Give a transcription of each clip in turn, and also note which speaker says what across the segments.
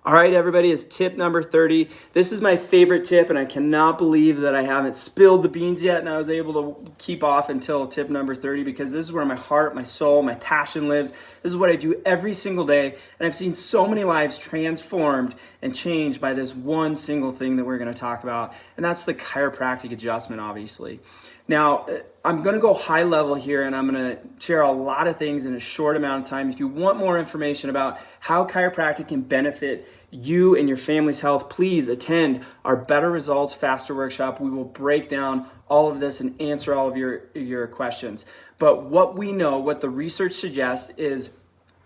Speaker 1: All right, everybody, is tip number 30. This is my favorite tip, and I cannot believe that I haven't spilled the beans yet, and I was able to keep off until tip number 30 because this is where my heart, my soul, my passion lives. This is what I do every single day, and I've seen so many lives transformed and changed by this one single thing that we're going to talk about, and that's the chiropractic adjustment, obviously. Now, I'm going to go high level here, and I'm going to share a lot of things in a short amount of time. If you want more information about how chiropractic can benefit you and your family's health, please attend our Better Results Faster workshop. We will break down all of this and answer all of your questions. But what we know, what the research suggests is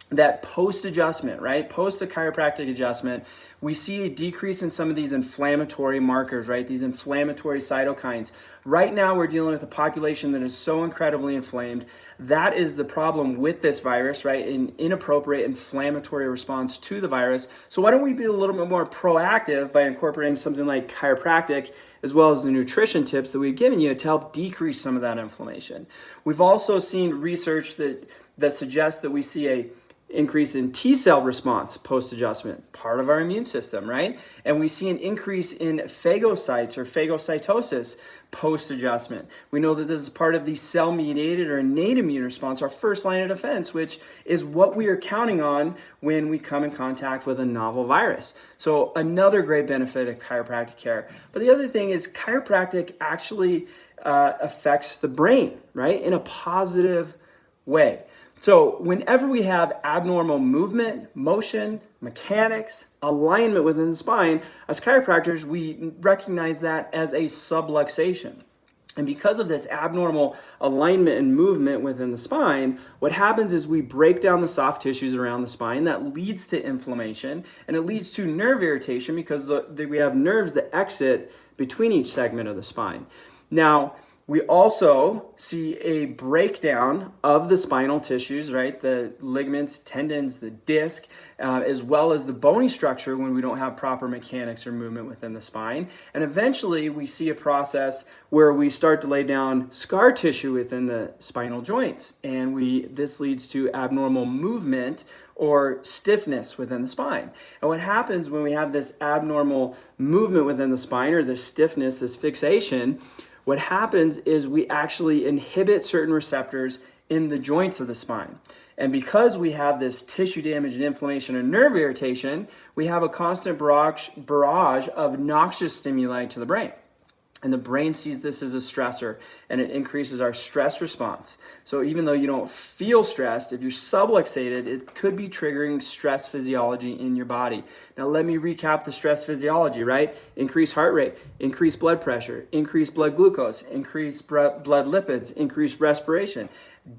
Speaker 1: that post-adjustment, right? Post the chiropractic adjustment, we see a decrease in some of these inflammatory markers, right? These inflammatory cytokines. Right now, we're dealing with a population that is so incredibly inflamed. That is the problem with this virus, right? An inappropriate inflammatory response to the virus. So why don't we be a little bit more proactive by incorporating something like chiropractic as well as the nutrition tips that we've given you to help decrease some of that inflammation. We've also seen research that suggests that we see a increase in T-cell response post-adjustment, part of our immune system, right? And we see an increase in phagocytes or phagocytosis post-adjustment. We know that this is part of the cell-mediated or innate immune response, our first line of defense, which is what we are counting on when we come in contact with a novel virus. So another great benefit of chiropractic care. But the other thing is chiropractic actually affects the brain, right? In a positive way. So whenever we have abnormal movement, motion, mechanics, alignment within the spine, as chiropractors, we recognize that as a subluxation. And because of this abnormal alignment and movement within the spine, what happens is we break down the soft tissues around the spine. That leads to inflammation, and it leads to nerve irritation because we have nerves that exit between each segment of the spine. Now, we also see a breakdown of the spinal tissues, right? The ligaments, tendons, the disc, as well as the bony structure when we don't have proper mechanics or movement within the spine. And eventually we see a process where we start to lay down scar tissue within the spinal joints. And this leads to abnormal movement or stiffness within the spine. And what happens when we have this abnormal movement within the spine or this stiffness, this fixation, what happens is we actually inhibit certain receptors in the joints of the spine. And because we have this tissue damage and inflammation and nerve irritation, we have a constant barrage of noxious stimuli to the brain. And the brain sees this as a stressor, and it increases our stress response. So even though you don't feel stressed, if you're subluxated, it could be triggering stress physiology in your body. Now let me recap the stress physiology, right? Increased heart rate, increased blood pressure, increased blood glucose, increased blood lipids, increased respiration,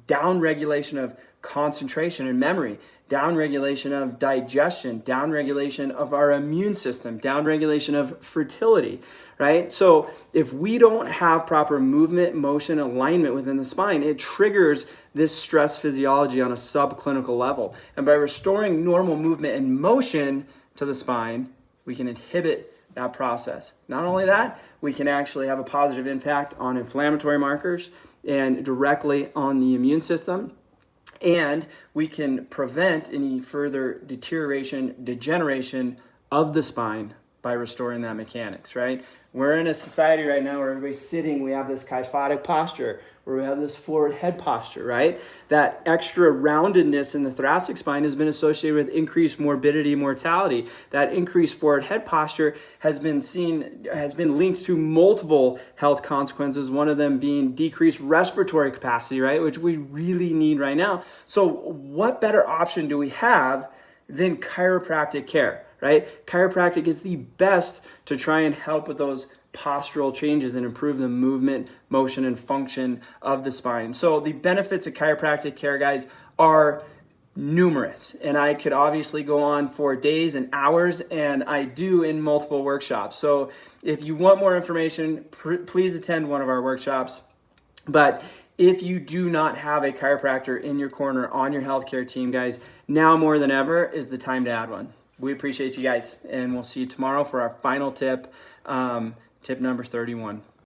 Speaker 1: down-regulation of concentration and memory, down-regulation of digestion, down-regulation of our immune system, down-regulation of fertility, right? So if we don't have proper movement, motion, alignment within the spine, it triggers this stress physiology on a subclinical level. And by restoring normal movement and motion to the spine, we can inhibit that process. Not only that, we can actually have a positive impact on inflammatory markers and directly on the immune system. And we can prevent any further degeneration of the spine by restoring that mechanics, right? We're in a society right now where everybody's sitting, we have this kyphotic posture, where we have this forward head posture, right? That extra roundedness in the thoracic spine has been associated with increased morbidity, mortality. That increased forward head posture has been linked to multiple health consequences, one of them being decreased respiratory capacity, right? Which we really need right now. So what better option do we have than chiropractic care, right? Chiropractic is the best to try and help with those postural changes and improve the movement, motion, and function of the spine. So the benefits of chiropractic care, guys, are numerous. And I could obviously go on for days and hours, and I do in multiple workshops. So if you want more information, please attend one of our workshops. But if you do not have a chiropractor in your corner on your healthcare team, guys, now more than ever is the time to add one. We appreciate you guys, and we'll see you tomorrow for our final tip, tip number 31.